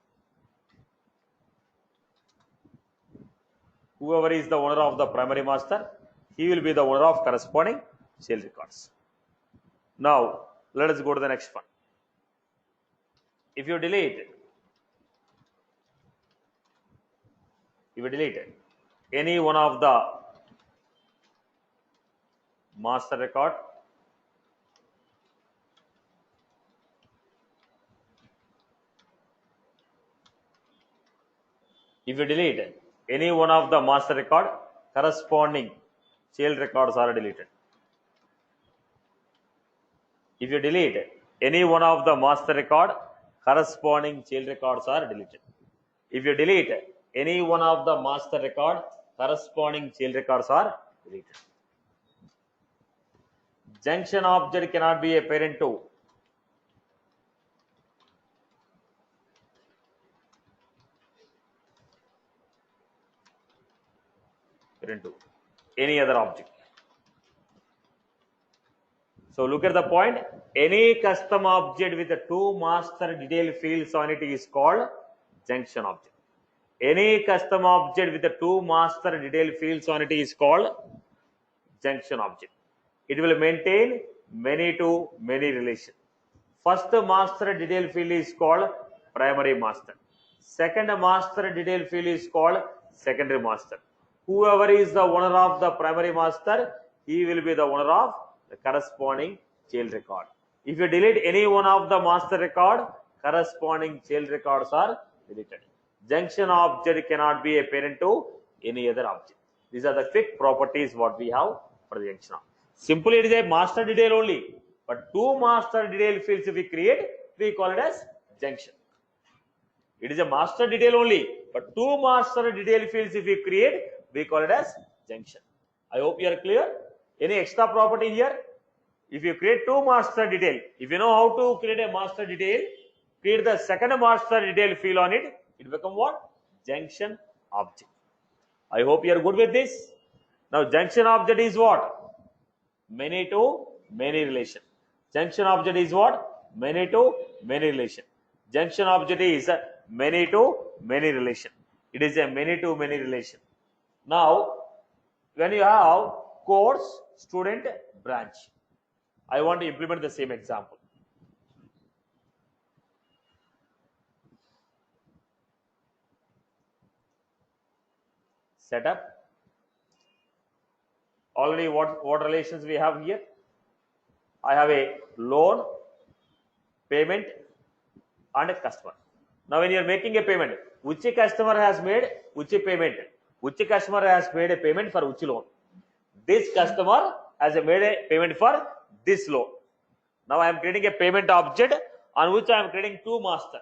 Speaker 1: Whoever is the owner of the primary master, he will be the owner of corresponding child records. Now, let us go to the next one. If you delete any one of the master record, if you delete any one of the master record, corresponding child records are deleted. If you delete any one of the master record, corresponding child records are deleted. If you delete any one of the master record, corresponding child records are deleted. Junction object cannot be a parent to any other object. So look at the point. Any custom object with the two master detail fields on it is called junction object. Any custom object with the two master detail fields on it is called junction object. It will maintain many to many relation. First master detail field is called primary master. Second master detail field is called secondary master. Whoever is the owner of the primary master, he will be the owner of the corresponding child record. If you delete any one of the master record, corresponding child records are deleted. Junction object cannot be a parent to any other object. These are the quick properties what we have for the junction object. Simply it is a master detail only, but two master detail fields if we create, we call it as junction. It is a master detail only, but two master detail fields if we create, we call it as junction. I hope you are clear. Any extra property here? If you create two master detail, if you know how to create a master detail, create the second master detail field on it, it become what? Junction object. I hope you are good with this. Now junction object is what? Many to many relation. Junction object is what? Many to many relation. Junction object is many to many relation. It is a many to many relation. Now, when you have course, student, branch, I want to implement the same example. Setup. Already what relations we have here? I have a loan, payment, and a customer. Now when you are making a payment, which customer has made which payment? Which customer has made a payment for which loan? This customer has made a payment for this loan. Now I am creating a payment object on which I am creating two master.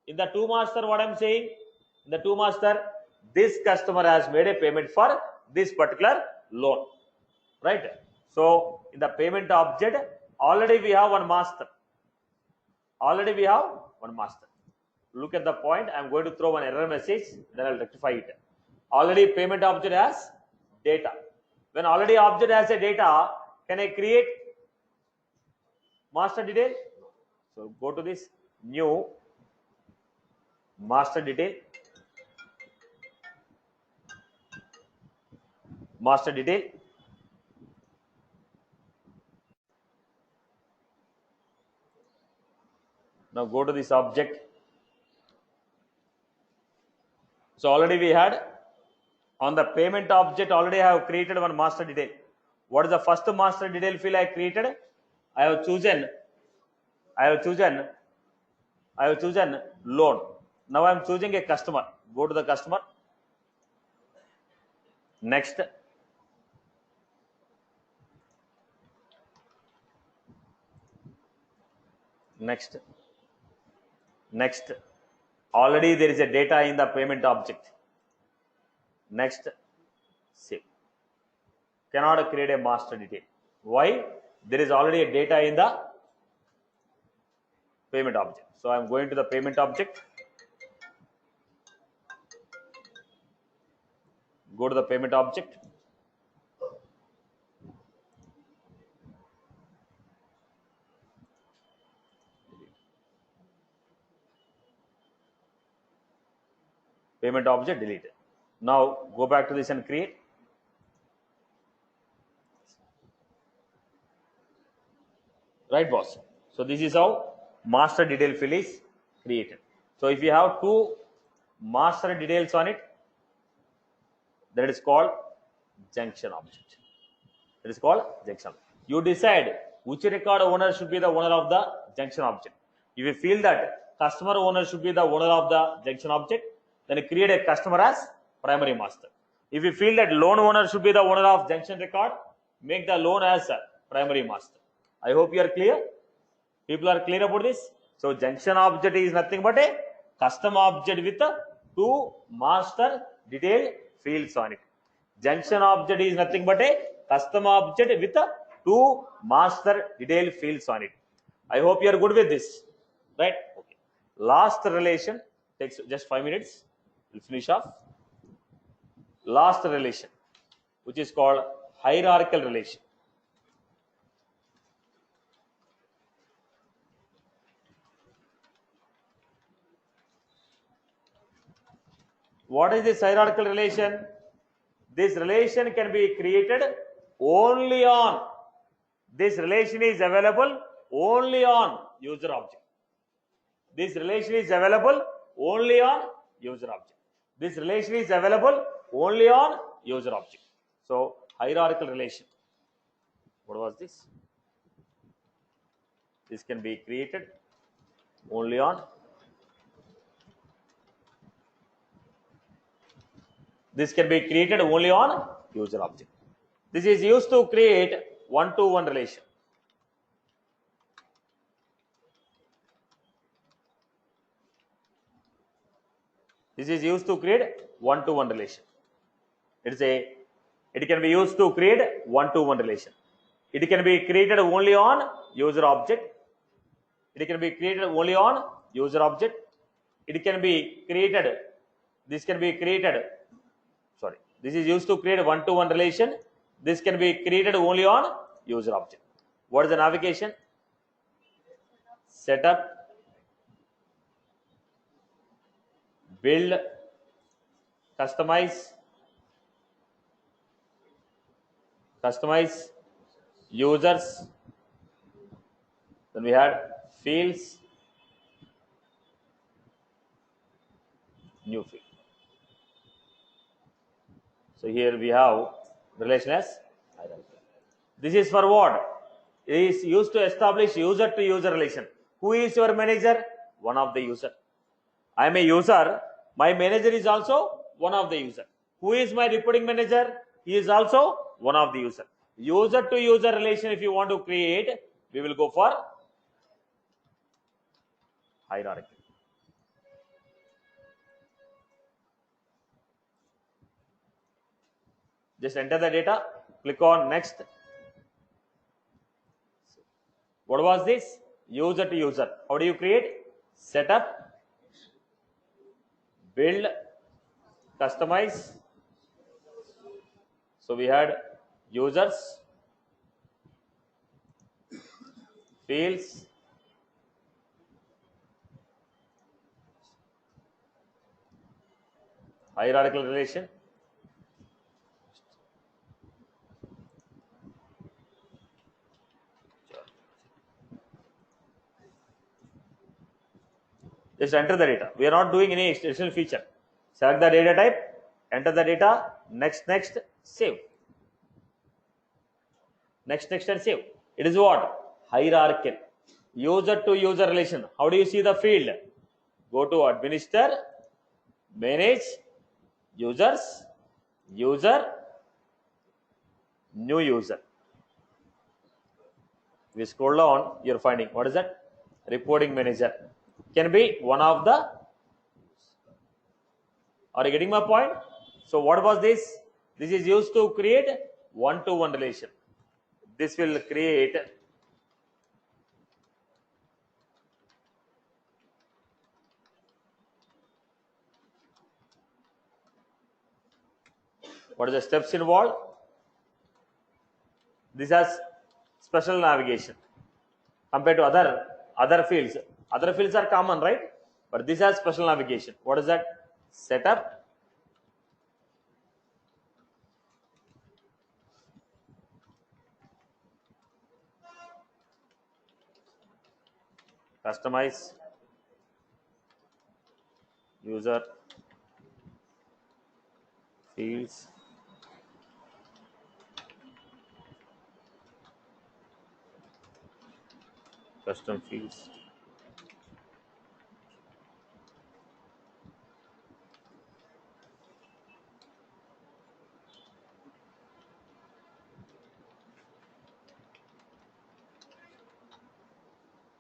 Speaker 1: In the two master, what I am saying? In the two master, this customer has made a payment for this particular loan. Right? So in the payment object, already we have one master. Already we have one master. Look at the point. I am going to throw one error message, then I will rectify it. Already payment object has data. When already object has a data, can I create master detail? So go to this new master detail. Master detail. Now go to this object. So already we had on the payment object, already I have created one master detail. What is the first master detail field I created? I have chosen loan. Now I am choosing a customer. Go to the customer. Next. Next. Already there is a data in the payment object. Next. Save. Cannot create a master detail. Why? There is already a data in the payment object. So I am going to the payment object. Go to the payment object. Payment object deleted. Now go back to this and create. Right, boss? So this is how master detail field is created. So if you have two master details on it, that is called junction object. That is called junction. You decide which record owner should be the owner of the junction object. If you feel that customer owner should be the owner of the junction object, then create a customer as primary master. If you feel that loan owner should be the owner of junction record, make the loan as primary master. I hope you are clear. People are clear about this. So junction object is nothing but a custom object with two master detail fields on it. Junction object is nothing but a custom object with two master detail fields on it. I hope you are good with this. Right? Okay. Last relation takes just 5 minutes. We'll finish off. Last relation, which is called hierarchical relation. What is this hierarchical relation? This relation can be created only on, this relation is available only on user object. This relation is available only on user object. This relation is available only on user object. So hierarchical relation. What was this? This can be created only on, this can be created only on user object. This is used to create one-to-one relation. This is used to create one-to-one relation. It can be used to create one-to-one relation. It can be created only on user object. It can be created only on user object. It can be created, this can be created, sorry, this is used to create one-to-one relation. This can be created only on user object. What is the navigation? Setup, build, customize, users, then we had fields, new field. So here we have relation as hierarchy. This is for what? It is used to establish user to user relation. Who is your manager? One of the user. I am a user. My manager is also one of the user. Who is my reporting manager? He is also one of the user. User to user relation, if you want to create, we will go for hierarchy. Just enter the data, click on next. What was this? User to user. How do you create? Setup, build, customize. So we had users, fields, hierarchical relation, just enter the data. We are not doing any additional feature. Select the data type, enter the data, next, save. Next, and save. It is what? Hierarchical. User to user relation. How do you see the field? Go to administer, manage, users, user, new user. We scroll down, you're finding, what is that? Reporting manager. Can be one of the, are you getting my point? So what was this? This is used to create one-to-one relation. This will create what is the steps involved? This has special navigation compared to other fields. Other fields are common, right? But this has special navigation. What is that? Setup, customize, user, fields, custom fields,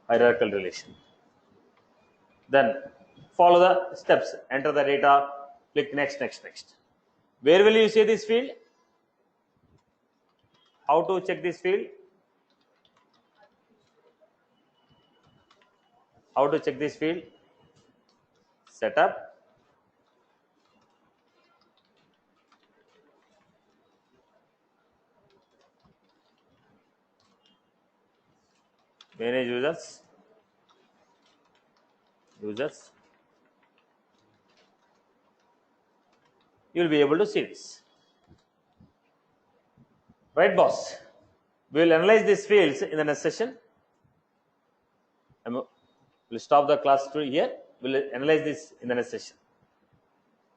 Speaker 1: hierarchical relation. Then follow the steps. Enter the data. Click next. Where will you see this field? How to check this field? How to check this field? Setup, manage users, you will be able to see this. Right, boss? We will analyze these fields in the next session. We'll stop the class here. We'll analyze this in the next session.